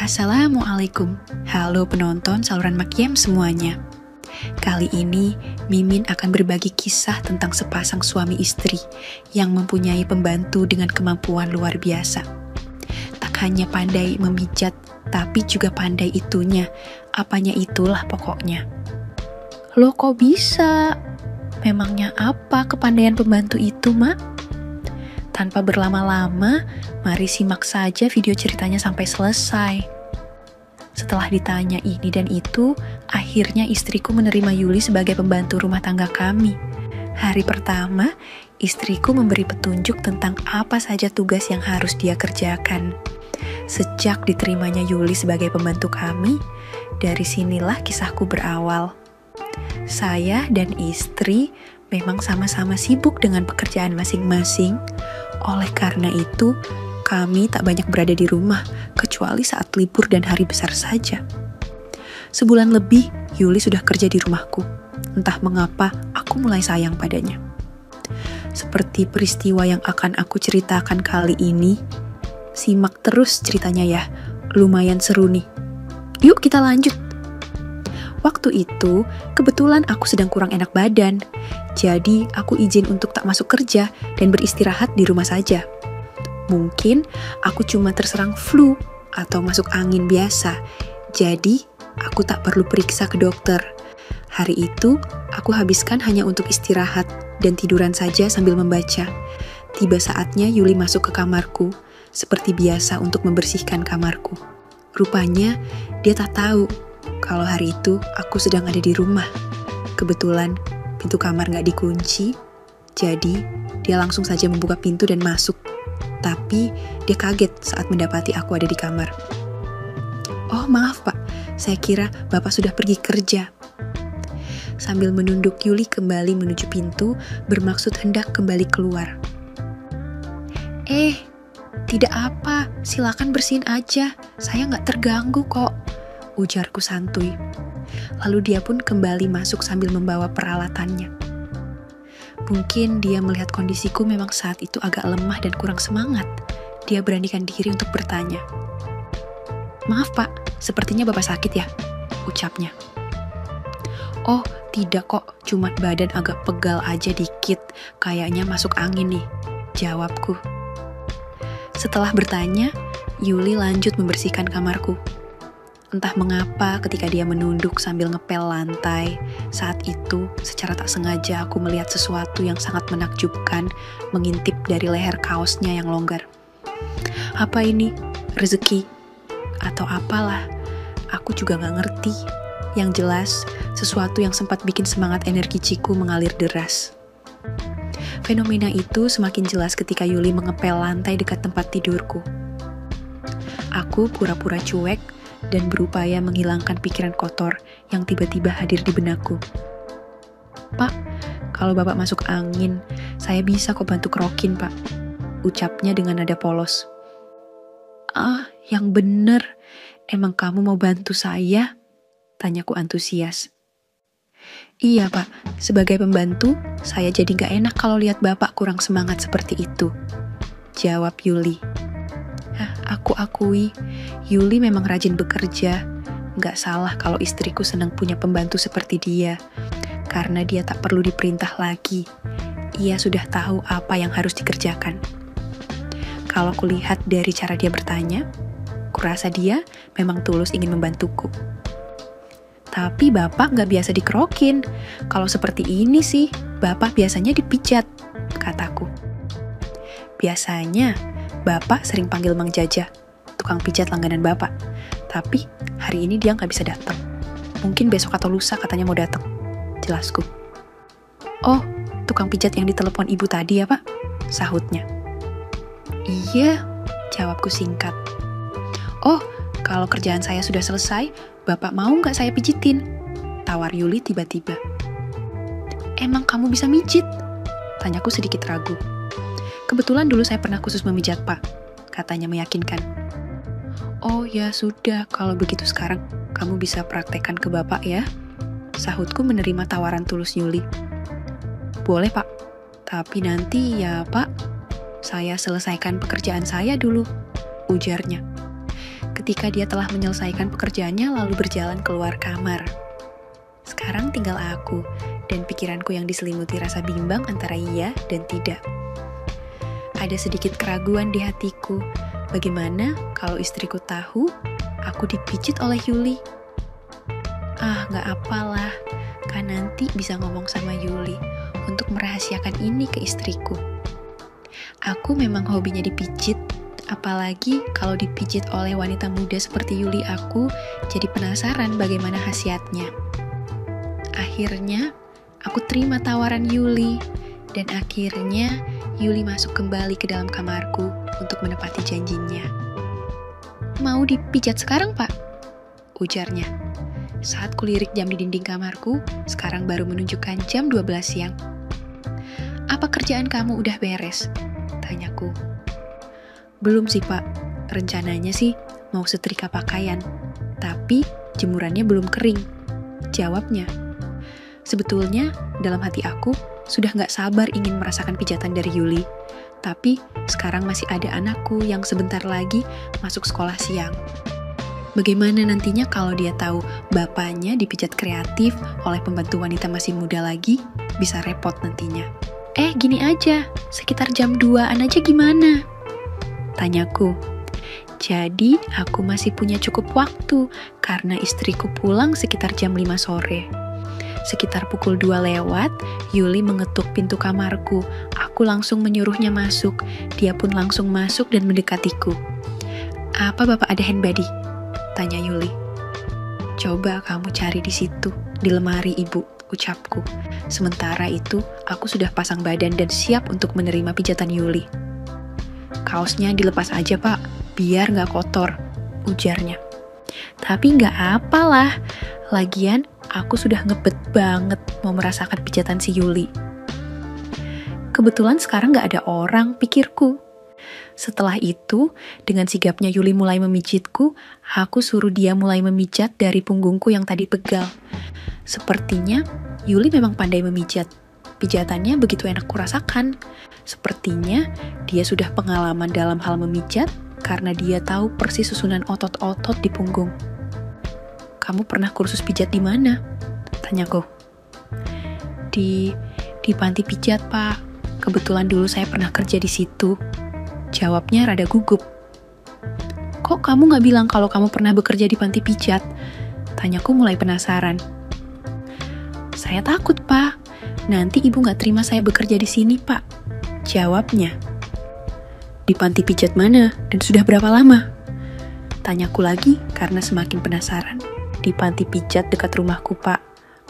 Assalamualaikum, halo penonton saluran Makiem semuanya. Kali ini Mimin akan berbagi kisah tentang sepasang suami istri yang mempunyai pembantu dengan kemampuan luar biasa. Tak hanya pandai memijat, tapi juga pandai itunya, apanya itulah pokoknya. Loh kok bisa? Memangnya apa kepandaian pembantu itu, Mak? Tanpa berlama-lama, mari simak saja video ceritanya sampai selesai. Setelah ditanya ini dan itu, akhirnya istriku menerima Yuli sebagai pembantu rumah tangga kami. Hari pertama, istriku memberi petunjuk tentang apa saja tugas yang harus dia kerjakan. Sejak diterimanya Yuli sebagai pembantu kami, dari sinilah kisahku berawal. Saya dan istri memang sama-sama sibuk dengan pekerjaan masing-masing. Oleh karena itu, kami tak banyak berada di rumah, kecuali saat libur dan hari besar saja. Sebulan lebih, Yuli sudah kerja di rumahku. Entah mengapa, aku mulai sayang padanya. Seperti peristiwa yang akan aku ceritakan kali ini, simak terus ceritanya ya, lumayan seru nih. Yuk kita lanjut. Waktu itu, kebetulan aku sedang kurang enak badan. Jadi, aku izin untuk tak masuk kerja dan beristirahat di rumah saja. Mungkin aku cuma terserang flu atau masuk angin biasa. Jadi, aku tak perlu periksa ke dokter. Hari itu, aku habiskan hanya untuk istirahat dan tiduran saja sambil membaca. Tiba saatnya Yuli masuk ke kamarku, seperti biasa untuk membersihkan kamarku. Rupanya, dia tak tahu kalau hari itu aku sedang ada di rumah. Kebetulan pintu kamar gak dikunci, jadi dia langsung saja membuka pintu dan masuk. Tapi dia kaget saat mendapati aku ada di kamar. Oh maaf Pak, saya kira Bapak sudah pergi kerja. Sambil menunduk Yuli kembali menuju pintu, bermaksud hendak kembali keluar. Tidak apa, silakan bersihin aja, saya gak terganggu kok, ujarku santuy. Lalu dia pun kembali masuk sambil membawa peralatannya. Mungkin dia melihat kondisiku memang saat itu agak lemah dan kurang semangat. Dia beranikan diri untuk bertanya. Maaf Pak, sepertinya Bapak sakit ya? Ucapnya. Oh tidak kok, cuma badan agak pegal aja dikit. Kayaknya masuk angin nih, jawabku. Setelah bertanya, Yuli lanjut membersihkan kamarku. Entah mengapa ketika dia menunduk sambil ngepel lantai, saat itu secara tak sengaja aku melihat sesuatu yang sangat menakjubkan mengintip dari leher kaosnya yang longgar. Apa ini? Rezeki? Atau apalah? Aku juga gak ngerti. Yang jelas, sesuatu yang sempat bikin semangat energiciku mengalir deras. Fenomena itu semakin jelas ketika Yuli mengepel lantai dekat tempat tidurku. Aku pura-pura cuek dan berupaya menghilangkan pikiran kotor yang tiba-tiba hadir di benakku. Pak, kalau Bapak masuk angin, saya bisa kok bantu kerokin, Pak. Ucapnya dengan nada polos. Ah, yang bener. Emang kamu mau bantu saya? Tanyaku antusias. Iya, Pak. Sebagai pembantu, saya jadi gak enak kalau lihat Bapak kurang semangat seperti itu. Jawab Yuli. Aku akui, Yuli memang rajin bekerja. Gak salah kalau istriku senang punya pembantu seperti dia. Karena dia tak perlu diperintah lagi. Ia sudah tahu apa yang harus dikerjakan. Kalau kulihat dari cara dia bertanya, kurasa dia memang tulus ingin membantuku. Tapi Bapak gak biasa dikerokin. Kalau seperti ini sih, Bapak biasanya dipijat, kataku. Biasanya, Bapak sering panggil Mang Jajah, tukang pijat langganan Bapak. Tapi hari ini dia gak bisa datang. Mungkin besok atau lusa katanya mau datang, jelasku. Oh, tukang pijat yang ditelepon ibu tadi ya Pak? Sahutnya. Iya, jawabku singkat. Oh, kalau kerjaan saya sudah selesai, Bapak mau gak saya pijitin? Tawar Yuli tiba-tiba. Emang kamu bisa mijit? Tanyaku sedikit ragu. Kebetulan dulu saya pernah khusus memijat Pak, katanya meyakinkan. Oh ya sudah, kalau begitu sekarang kamu bisa praktekkan ke Bapak ya. Sahutku menerima tawaran tulus Yuli. Boleh Pak, tapi nanti ya Pak, saya selesaikan pekerjaan saya dulu, ujarnya. ketika dia telah menyelesaikan pekerjaannya lalu berjalan keluar kamar. Sekarang tinggal aku, dan pikiranku yang diselimuti rasa bimbang antara iya dan tidak. Ada sedikit keraguan di hatiku, bagaimana kalau istriku tahu aku dipijit oleh Yuli? Gak apalah, kan nanti bisa ngomong sama Yuli untuk merahasiakan ini ke istriku. Aku memang hobinya dipijit, apalagi kalau dipijit oleh wanita muda seperti Yuli. Aku jadi penasaran bagaimana khasiatnya. Akhirnya, aku terima tawaran Yuli, dan akhirnya Yuli masuk kembali ke dalam kamarku untuk menepati janjinya. "Mau dipijat sekarang, Pak?" ujarnya. Saat kulirik jam di dinding kamarku, sekarang baru menunjukkan jam 12 siang. "Apa kerjaan kamu udah beres?" tanyaku. "Belum sih, Pak. Rencananya sih mau setrika pakaian, tapi jemurannya belum kering," jawabnya. Sebetulnya, dalam hati aku, sudah gak sabar ingin merasakan pijatan dari Yuli. Tapi, sekarang masih ada anakku yang sebentar lagi masuk sekolah siang. Bagaimana nantinya kalau dia tahu bapaknya dipijat kreatif oleh pembantu wanita masih muda lagi? Bisa repot nantinya. Gini aja, sekitar jam 2-an aja gimana?" tanyaku. Jadi, aku masih punya cukup waktu karena istriku pulang sekitar jam 5 sore. Sekitar pukul 2 lewat, Yuli mengetuk pintu kamarku. Aku langsung menyuruhnya masuk. Dia pun langsung masuk dan mendekatiku. "Apa Bapak ada handbody?" tanya Yuli. "Coba kamu cari di situ, di lemari Ibu," ucapku. Sementara itu, aku sudah pasang badan dan siap untuk menerima pijatan Yuli. "Kaosnya dilepas aja, Pak, biar nggak kotor," ujarnya. "Tapi nggak apalah, lagian aku sudah ngebet banget mau merasakan pijatan si Yuli." Kebetulan sekarang nggak ada orang, pikirku. Setelah itu, dengan sigapnya Yuli mulai memijitku, aku suruh dia mulai memijat dari punggungku yang tadi pegal. Sepertinya Yuli memang pandai memijat. Pijatannya begitu enak kurasakan. Sepertinya dia sudah pengalaman dalam hal memijat karena dia tahu persis susunan otot-otot di punggung. "Kamu pernah kursus pijat di mana?" tanyaku. Di panti pijat, Pak. Kebetulan dulu saya pernah kerja di situ," jawabnya rada gugup. "Kok kamu nggak bilang kalau kamu pernah bekerja di panti pijat?" tanyaku mulai penasaran. "Saya takut, Pak. Nanti Ibu nggak terima saya bekerja di sini, Pak," jawabnya. "Di panti pijat mana dan sudah berapa lama?" tanyaku lagi karena semakin penasaran. "Di panti pijat dekat rumahku, Pak.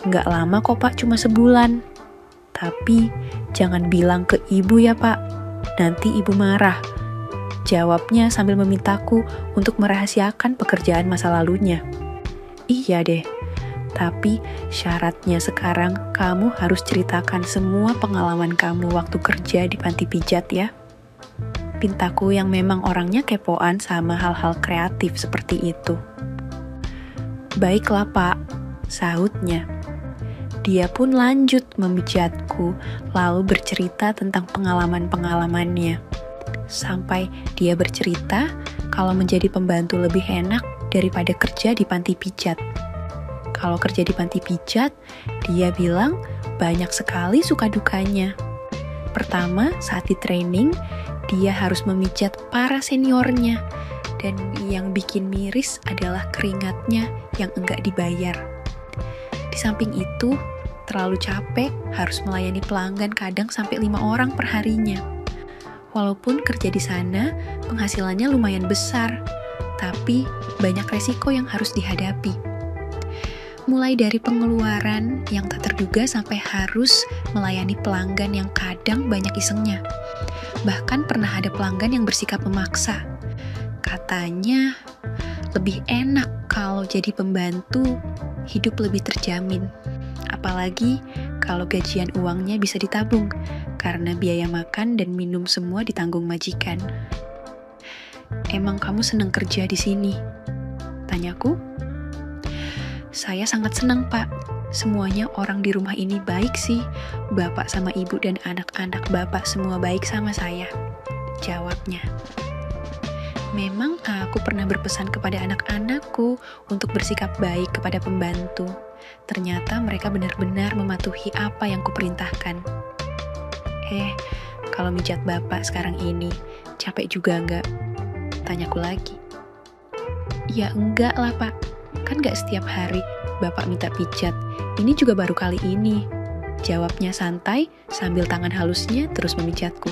Nggak lama kok, Pak, cuma sebulan. Tapi jangan bilang ke Ibu ya, Pak. Nanti Ibu marah," jawabnya sambil memintaku untuk merahasiakan pekerjaan masa lalunya. "Iya deh, tapi syaratnya sekarang kamu harus ceritakan semua pengalaman kamu waktu kerja di panti pijat ya," pintaku yang memang orangnya kepoan sama hal-hal kreatif seperti itu. "Baiklah, Pak," sahutnya. Dia pun lanjut memijatku, lalu bercerita tentang pengalaman-pengalamannya. Sampai dia bercerita kalau menjadi pembantu lebih enak daripada kerja di panti pijat. Kalau kerja di panti pijat, dia bilang banyak sekali suka dukanya. Pertama, saat di training, dia harus memijat para seniornya. Dan yang bikin miris adalah keringatnya yang enggak dibayar. Di samping itu, terlalu capek harus melayani pelanggan kadang sampai 5 orang per harinya. Walaupun kerja di sana, penghasilannya lumayan besar, tapi banyak resiko yang harus dihadapi. Mulai dari pengeluaran yang tak terduga sampai harus melayani pelanggan yang kadang banyak isengnya. Bahkan pernah ada pelanggan yang bersikap memaksa. Katanya, lebih enak kalau jadi pembantu, hidup lebih terjamin. Apalagi kalau gajian uangnya bisa ditabung, karena biaya makan dan minum semua ditanggung majikan. "Emang kamu senang kerja di sini?" tanyaku. "Saya sangat senang, Pak. Semuanya orang di rumah ini baik sih. Bapak sama Ibu dan anak-anak Bapak semua baik sama saya," jawabnya. Memang aku pernah berpesan kepada anak-anakku untuk bersikap baik kepada pembantu. Ternyata mereka benar-benar mematuhi apa yang kuperintahkan. Kalau mijat bapak sekarang ini, capek juga nggak? Tanyaku lagi. Ya enggak lah pak, kan nggak setiap hari bapak minta pijat. Ini juga baru kali ini. Jawabnya santai sambil tangan halusnya terus memijatku.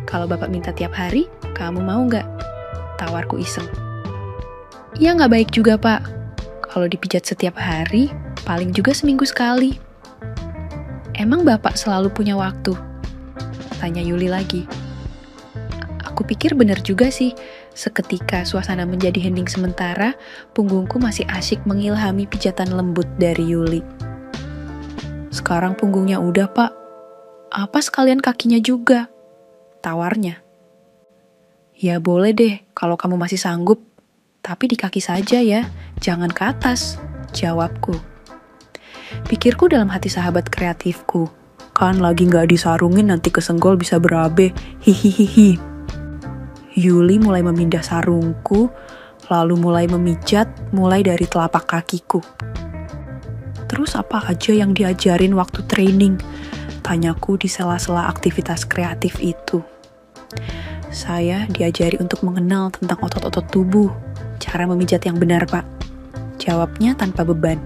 Kalau bapak minta tiap hari, kamu mau nggak? Tawarku iseng. Ya nggak baik juga pak. Kalau dipijat setiap hari, paling juga seminggu sekali. Emang bapak selalu punya waktu? Tanya Yuli lagi. Aku pikir benar juga sih. Seketika suasana menjadi hening sementara, punggungku masih asyik mengilhami pijatan lembut dari Yuli. Sekarang punggungnya udah pak. Apa sekalian kakinya juga? Tawarnya. Ya boleh deh kalau kamu masih sanggup. Tapi di kaki saja ya, jangan ke atas. Jawabku. Pikirku dalam hati sahabat kreatifku. Kan lagi gak disarungin nanti kesenggol bisa berabe. Hihihihi. Yuli mulai memindah sarungku, lalu mulai memijat mulai dari telapak kakiku. Terus apa aja yang diajarin waktu training? Tanyaku di sela-sela aktivitas kreatif itu. Saya diajari untuk mengenal tentang otot-otot tubuh, cara memijat yang benar, Pak. Jawabnya tanpa beban.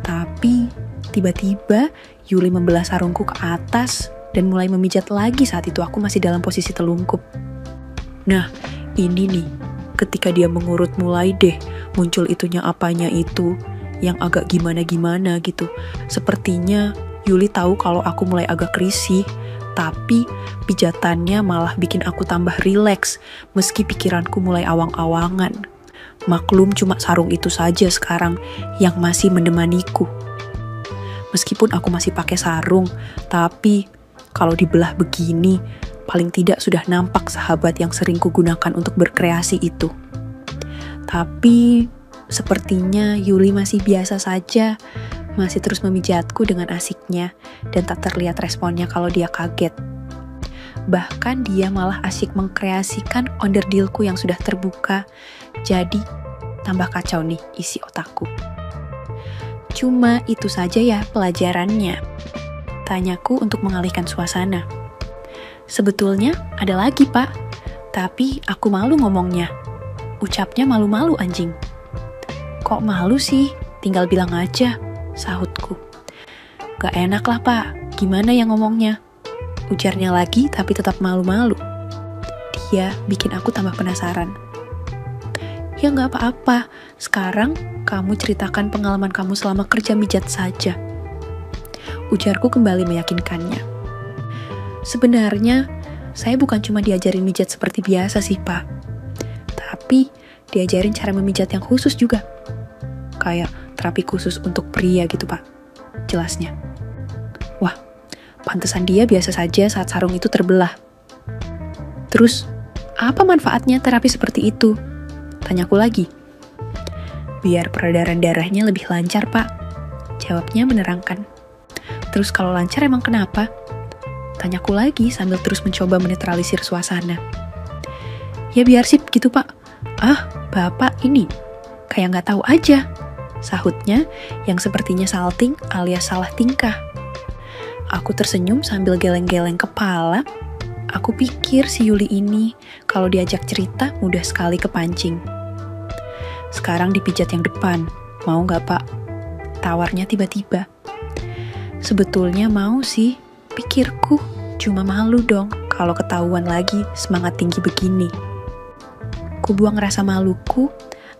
Tapi, tiba-tiba Yuli membelah sarungku ke atas dan mulai memijat lagi saat itu aku masih dalam posisi telungkup. Nah, ini nih, ketika dia mengurut mulai deh, muncul itunya apanya itu, yang agak gimana-gimana gitu. Sepertinya Yuli tahu kalau aku mulai agak risih, tapi pijatannya malah bikin aku tambah rileks, meski pikiranku mulai awang-awangan. Maklum cuma sarung itu saja sekarang yang masih menemaniku. Meskipun aku masih pakai sarung, tapi kalau dibelah begini, paling tidak sudah nampak sahabat yang sering kugunakan untuk berkreasi itu. Tapi sepertinya Yuli masih biasa saja, masih terus memijatku dengan asiknya dan tak terlihat responnya kalau dia kaget. Bahkan dia malah asyik mengkreasikan onderdilku yang sudah terbuka, jadi tambah kacau nih isi otakku. Cuma itu saja ya pelajarannya, tanyaku untuk mengalihkan suasana. Sebetulnya ada lagi pak, tapi aku malu ngomongnya. Ucapnya malu-malu anjing. Kok malu sih? Tinggal bilang aja, sahutku. Gak enak lah pak, gimana yang ngomongnya? Ujarnya lagi tapi tetap malu-malu. Dia bikin aku tambah penasaran. Ya gak apa-apa, sekarang kamu ceritakan pengalaman kamu selama kerja mijat saja. Ujarku kembali meyakinkannya. Sebenarnya, saya bukan cuma diajarin mijat seperti biasa sih pak. Tapi diajarin cara memijat yang khusus juga. Kayak terapi khusus untuk pria gitu pak, jelasnya. Wah, pantesan dia biasa saja saat sarung itu terbelah. Terus, apa manfaatnya terapi seperti itu? Tanyaku lagi. Biar peredaran darahnya lebih lancar pak, jawabnya menerangkan. Terus kalau lancar emang kenapa? Tanyaku lagi sambil terus mencoba menetralisir suasana. Ya biar sip gitu pak. Ah, bapak ini kayak nggak tahu aja, sahutnya yang sepertinya salting alias salah tingkah. Aku tersenyum sambil geleng-geleng kepala. Aku pikir si Yuli ini kalau diajak cerita mudah sekali kepancing. Sekarang dipijat yang depan, mau nggak pak? Tawarnya tiba-tiba. Sebetulnya mau sih, pikirku. Cuma malu dong kalau ketahuan lagi semangat tinggi begini. Kubuang rasa maluku,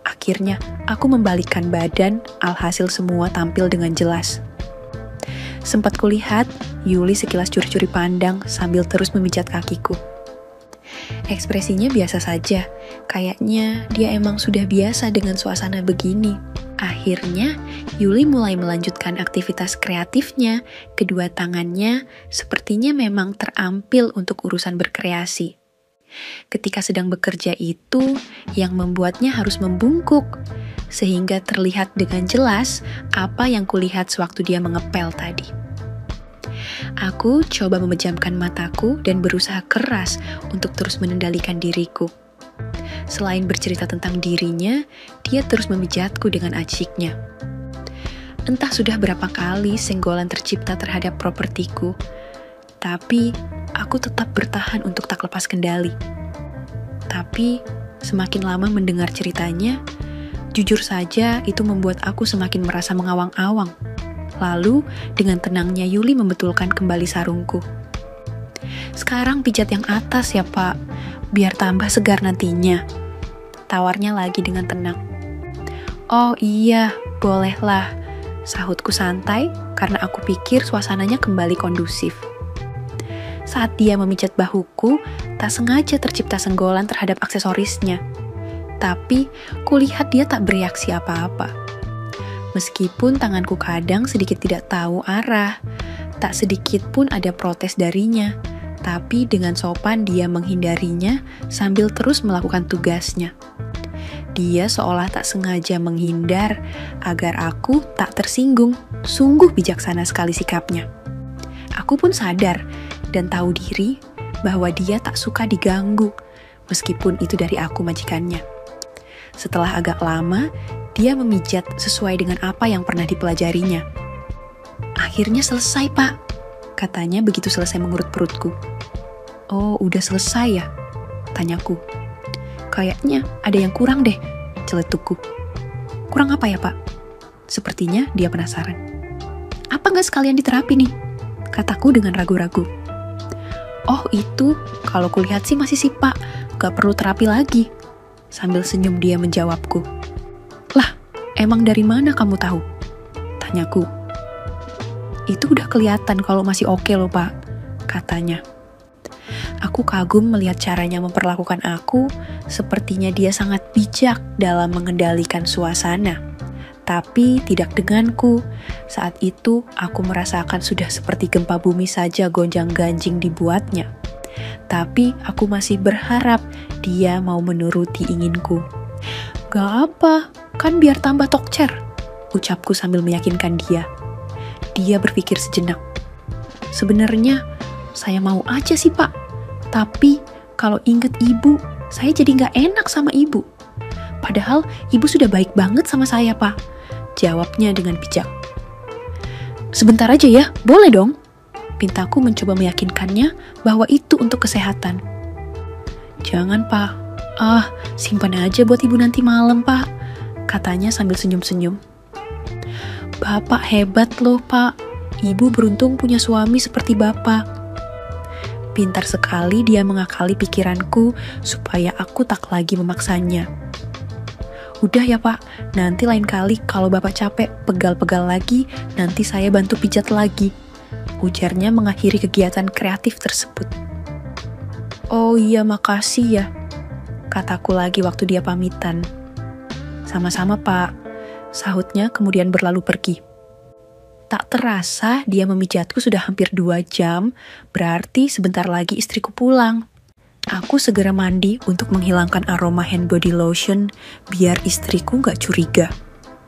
akhirnya aku membalikkan badan, alhasil semua tampil dengan jelas. Sempat kulihat, Yuli sekilas curi-curi pandang sambil terus memijat kakiku. Ekspresinya biasa saja, kayaknya dia emang sudah biasa dengan suasana begini. Akhirnya, Yuli mulai melanjutkan aktivitas kreatifnya, kedua tangannya sepertinya memang terampil untuk urusan berkreasi. Ketika sedang bekerja itu, yang membuatnya harus membungkuk, sehingga terlihat dengan jelas apa yang kulihat sewaktu dia mengepel tadi. Aku coba memejamkan mataku dan berusaha keras untuk terus mengendalikan diriku. Selain bercerita tentang dirinya, dia terus memijatku dengan asyiknya. Entah sudah berapa kali senggolan tercipta terhadap propertiku, tapi aku tetap bertahan untuk tak lepas kendali. Tapi semakin lama mendengar ceritanya, jujur saja itu membuat aku semakin merasa mengawang-awang. Lalu dengan tenangnya Yuli membetulkan kembali sarungku. "Sekarang pijat yang atas ya Pak, biar tambah segar nantinya," tawarnya lagi dengan tenang. "Oh iya, bolehlah," sahutku santai karena aku pikir suasananya kembali kondusif. Saat dia memijat bahuku, tak sengaja tercipta senggolan terhadap aksesorisnya. Tapi, kulihat dia tak bereaksi apa-apa. Meskipun tanganku kadang sedikit tidak tahu arah, tak sedikit pun ada protes darinya. Tapi dengan sopan dia menghindarinya sambil terus melakukan tugasnya. Dia seolah tak sengaja menghindar agar aku tak tersinggung. Sungguh bijaksana sekali sikapnya. Aku pun sadar dan tahu diri bahwa dia tak suka diganggu, meskipun itu dari aku majikannya. Setelah agak lama, dia memijat sesuai dengan apa yang pernah dipelajarinya. "Akhirnya selesai, Pak," katanya begitu selesai mengurut perutku. "Oh, udah selesai ya?" tanyaku. "Kayaknya ada yang kurang deh," celetukku. "Kurang apa ya, Pak?" Sepertinya dia penasaran. "Apa nggak sekalian diterapi nih?" kataku dengan ragu-ragu. "Oh itu, kalau kulihat sih masih sih Pak, gak perlu terapi lagi," sambil senyum dia menjawabku. "Lah, emang dari mana kamu tahu?" tanyaku. "Itu udah kelihatan kalau masih oke loh Pak," katanya. Aku kagum melihat caranya memperlakukan aku, sepertinya dia sangat bijak dalam mengendalikan suasana. Tapi tidak denganku. Saat itu aku merasakan sudah seperti gempa bumi saja gonjang-ganjing dibuatnya. Tapi aku masih berharap dia mau menuruti inginku. "Gak apa, kan biar tambah tokcer," ucapku sambil meyakinkan dia. Dia berpikir sejenak. "Sebenarnya saya mau aja sih Pak. Tapi kalau inget ibu, saya jadi gak enak sama ibu. Padahal ibu sudah baik banget sama saya, Pak," jawabnya dengan bijak. "Sebentar aja ya, boleh dong?" pintaku mencoba meyakinkannya bahwa itu untuk kesehatan. "Jangan, Pak. Simpan aja buat ibu nanti malam, Pak," katanya sambil senyum-senyum. "Bapak hebat loh, Pak. Ibu beruntung punya suami seperti Bapak." Pintar sekali dia mengakali pikiranku supaya aku tak lagi memaksanya. "Udah ya Pak, nanti lain kali kalau Bapak capek pegal-pegal lagi, nanti saya bantu pijat lagi," ujarnya mengakhiri kegiatan kreatif tersebut. "Oh iya makasih ya," kataku lagi waktu dia pamitan. "Sama-sama Pak," sahutnya kemudian berlalu pergi. Tak terasa dia memijatku sudah hampir 2 jam, berarti sebentar lagi istriku pulang. Aku segera mandi untuk menghilangkan aroma hand body lotion biar istriku gak curiga.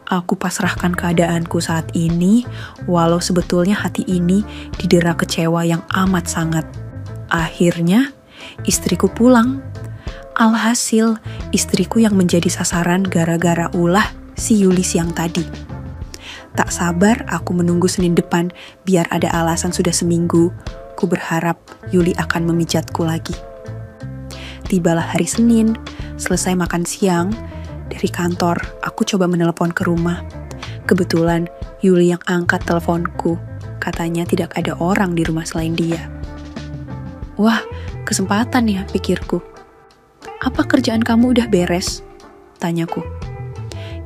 Aku pasrahkan keadaanku saat ini, walau sebetulnya hati ini didera kecewa yang amat sangat. Akhirnya, istriku pulang. Alhasil, istriku yang menjadi sasaran gara-gara ulah si Yuli siang tadi. Tak sabar aku menunggu Senin depan biar ada alasan sudah seminggu. Ku berharap Yuli akan memijatku lagi. Tibalah hari Senin, selesai makan siang. Dari kantor, aku coba menelepon ke rumah. Kebetulan Yuli yang angkat teleponku. Katanya tidak ada orang di rumah selain dia. Wah, kesempatan ya, pikirku. "Apa kerjaan kamu udah beres?" tanyaku.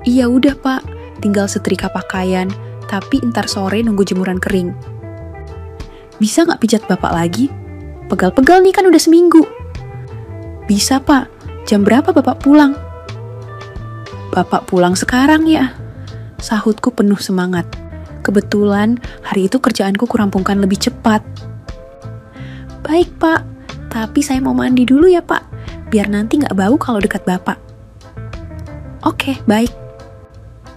"Iya udah Pak, tinggal setrika pakaian, tapi ntar sore nunggu jemuran kering." "Bisa gak pijat Bapak lagi? Pegal-pegal nih kan udah seminggu." "Bisa Pak, jam berapa Bapak pulang?" "Bapak pulang sekarang ya," sahutku penuh semangat. Kebetulan hari itu kerjaanku kurampungkan lebih cepat. "Baik Pak, tapi saya mau mandi dulu ya Pak, biar nanti gak bau kalau dekat Bapak." "Oke, baik."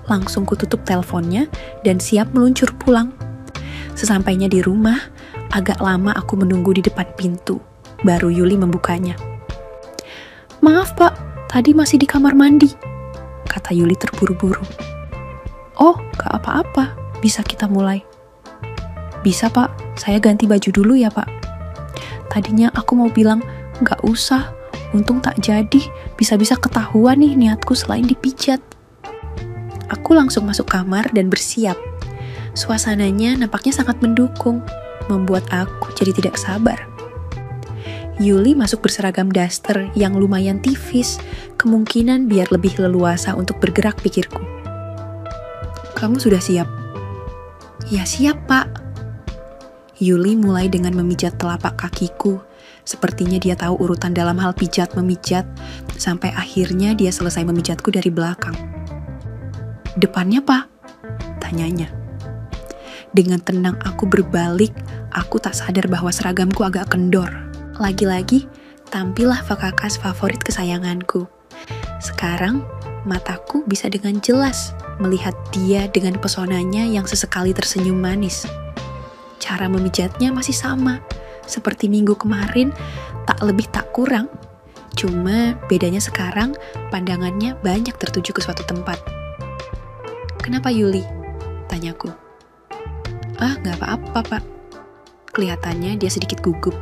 Langsung kututup teleponnya dan siap meluncur pulang. Sesampainya di rumah, agak lama aku menunggu di depan pintu. Baru Yuli membukanya. "Maaf Pak, Tadi masih di kamar mandi, kata Yuli terburu-buru. Oh, gak apa-apa, bisa kita mulai. Bisa Pak, saya ganti baju dulu ya Pak. Tadinya aku mau bilang, gak usah, untung tak jadi, bisa-bisa ketahuan nih niatku selain dipijat. Aku langsung masuk kamar dan bersiap. Suasananya nampaknya sangat mendukung, membuat aku jadi tidak sabar. Yuli masuk berseragam daster yang lumayan tipis, kemungkinan biar lebih leluasa untuk bergerak pikirku. Kamu sudah siap? Ya siap, Pak. Yuli mulai dengan memijat telapak kakiku. Sepertinya dia tahu urutan dalam hal pijat-memijat, sampai akhirnya dia selesai memijatku dari belakang. Depannya, Pak? Tanyanya. Dengan tenang aku berbalik, aku tak sadar bahwa seragamku agak kendor. Lagi-lagi, tampillah Vakakas favorit kesayanganku. Sekarang, mataku bisa dengan jelas melihat dia dengan pesonanya yang sesekali tersenyum manis. Cara memijatnya masih sama, seperti minggu kemarin, tak lebih tak kurang. Cuma bedanya sekarang, pandangannya banyak tertuju ke suatu tempat. Kenapa Yuli? Tanyaku. Gak apa-apa, Pak. Kelihatannya dia sedikit gugup.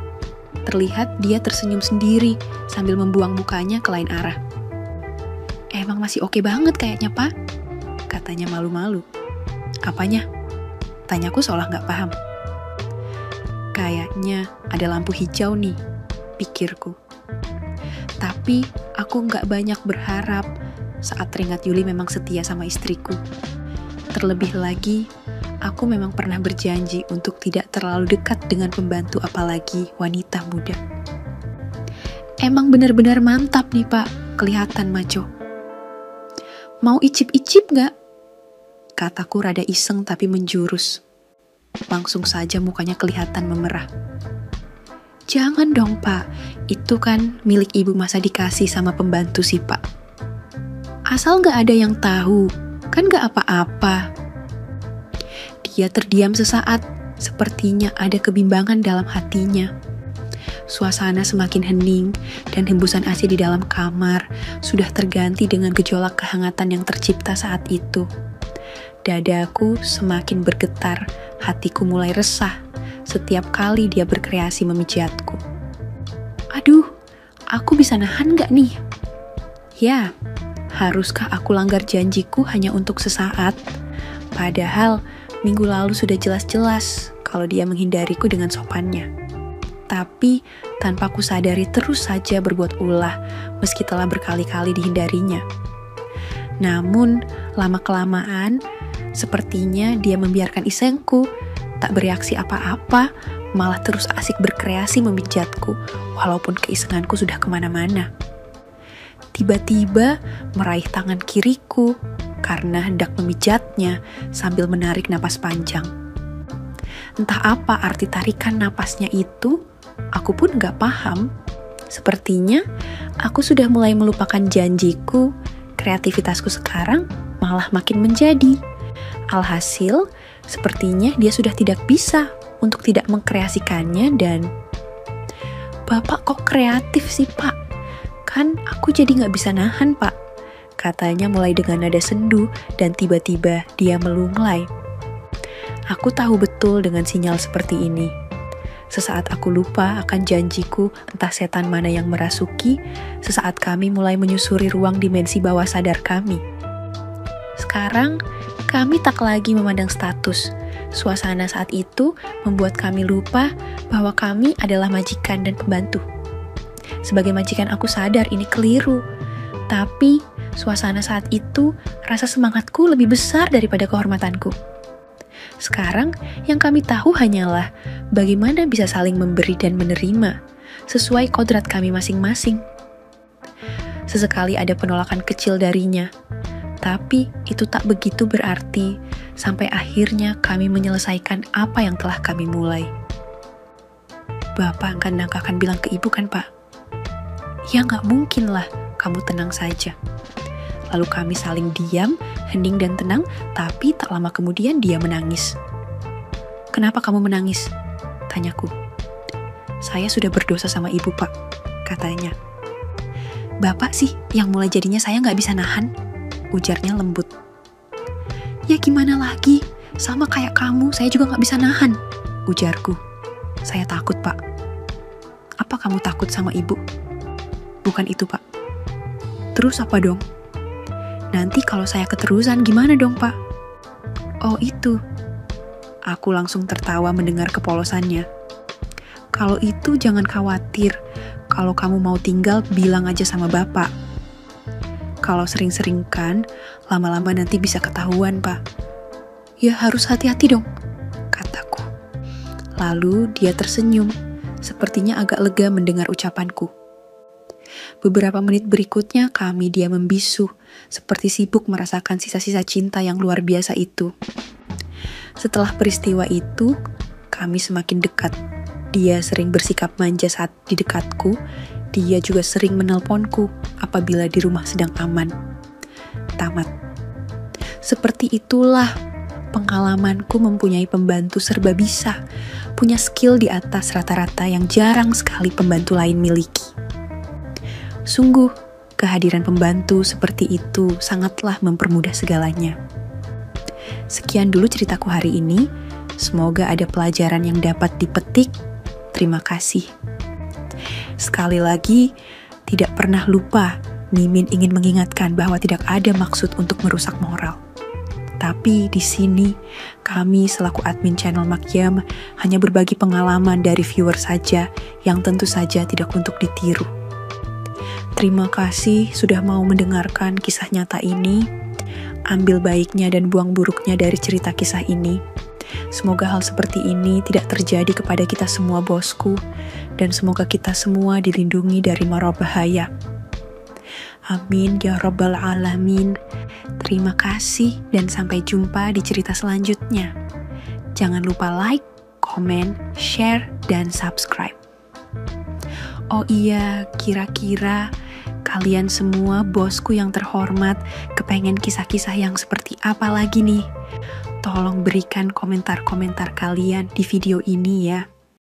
Terlihat dia tersenyum sendiri sambil membuang mukanya ke lain arah. Emang masih oke banget kayaknya, Pak, katanya malu-malu. Apanya? Tanyaku seolah gak paham. Kayaknya ada lampu hijau nih, pikirku. Tapi aku gak banyak berharap saat teringat Yuli memang setia sama istriku. Terlebih lagi, aku memang pernah berjanji untuk tidak terlalu dekat dengan pembantu apalagi wanita muda. Emang benar-benar mantap nih Pak, kelihatan maco. Mau icip-icip gak? Kataku rada iseng tapi menjurus. Langsung saja mukanya kelihatan memerah. Jangan dong Pak, itu kan milik ibu masa dikasih sama pembantu sih Pak. Asal gak ada yang tahu, kan gak apa-apa. Dia terdiam sesaat, sepertinya ada kebimbangan dalam hatinya. Suasana semakin hening, dan hembusan AC di dalam kamar sudah terganti dengan gejolak kehangatan yang tercipta saat itu. Dadaku semakin bergetar, hatiku mulai resah setiap kali dia berkreasi memijatku. Aduh, aku bisa nahan gak nih? Ya, haruskah aku langgar janjiku hanya untuk sesaat? Padahal minggu lalu sudah jelas-jelas kalau dia menghindariku dengan sopannya. Tapi tanpa ku sadari terus saja berbuat ulah meski telah berkali-kali dihindarinya. Namun lama-kelamaan sepertinya dia membiarkan isengku, tak bereaksi apa-apa, malah terus asik berkreasi memijatku walaupun keisenganku sudah kemana-mana. Tiba-tiba meraih tangan kiriku karena hendak memijatnya sambil menarik napas panjang. Entah apa arti tarikan napasnya itu, aku pun gak paham. Sepertinya aku sudah mulai melupakan janjiku, kreativitasku sekarang malah makin menjadi. Alhasil, sepertinya dia sudah tidak bisa untuk tidak mengkreasikannya dan... Bapak kok kreatif sih Pak? Kan aku jadi gak bisa nahan Pak. Katanya mulai dengan nada sendu dan tiba-tiba dia melunglai. Aku tahu betul dengan sinyal seperti ini. Sesaat aku lupa akan janjiku, entah setan mana yang merasuki, sesaat kami mulai menyusuri ruang dimensi bawah sadar kami. Sekarang, kami tak lagi memandang status. Suasana saat itu membuat kami lupa bahwa kami adalah majikan dan pembantu. Sebagai majikan aku sadar ini keliru. Tapi, suasana saat itu, rasa semangatku lebih besar daripada kehormatanku. Sekarang, yang kami tahu hanyalah bagaimana bisa saling memberi dan menerima, sesuai kodrat kami masing-masing. Sesekali ada penolakan kecil darinya, tapi itu tak begitu berarti sampai akhirnya kami menyelesaikan apa yang telah kami mulai. Bapak akan bilang ke ibu kan Pak? Ya gak mungkin lah, kamu tenang saja. Lalu kami saling diam, hening dan tenang, tapi tak lama kemudian dia menangis. Kenapa kamu menangis? Tanyaku. Saya sudah berdosa sama ibu Pak, katanya. Bapak sih yang mulai jadinya saya nggak bisa nahan, ujarnya lembut. Ya gimana lagi, sama kayak kamu, saya juga nggak bisa nahan, ujarku. Saya takut, Pak. Apa kamu takut sama ibu? Bukan itu, Pak. Terus apa dong? Nanti kalau saya keterusan gimana dong, Pak? Oh itu. Aku langsung tertawa mendengar kepolosannya. Kalau itu jangan khawatir. Kalau kamu mau tinggal, bilang aja sama bapak. Kalau sering-sering kan, lama-lama nanti bisa ketahuan, Pak. Ya harus hati-hati dong, kataku. Lalu dia tersenyum, sepertinya agak lega mendengar ucapanku. Beberapa menit berikutnya kami diam membisu, seperti sibuk merasakan sisa-sisa cinta yang luar biasa itu. Setelah peristiwa itu, kami semakin dekat. Dia sering bersikap manja saat di dekatku, dia juga sering menelponku apabila di rumah sedang aman. Tamat. Seperti itulah pengalamanku mempunyai pembantu serba bisa, punya skill di atas rata-rata yang jarang sekali pembantu lain miliki. Sungguh, kehadiran pembantu seperti itu sangatlah mempermudah segalanya. Sekian dulu ceritaku hari ini, semoga ada pelajaran yang dapat dipetik. Terima kasih. Sekali lagi, tidak pernah lupa, Mimin ingin mengingatkan bahwa tidak ada maksud untuk merusak moral. Tapi di sini, kami selaku admin channel Makyam hanya berbagi pengalaman dari viewer saja yang tentu saja tidak untuk ditiru. Terima kasih sudah mau mendengarkan kisah nyata ini. Ambil baiknya dan buang buruknya dari cerita kisah ini. Semoga hal seperti ini tidak terjadi kepada kita semua, bosku, dan semoga kita semua dilindungi dari mara bahaya. Amin ya rabbal alamin. Terima kasih dan sampai jumpa di cerita selanjutnya. Jangan lupa like, komen, share, dan subscribe. Oh iya, kira-kira kalian semua bosku yang terhormat kepengen kisah-kisah yang seperti apa lagi nih? Tolong berikan komentar-komentar kalian di video ini ya.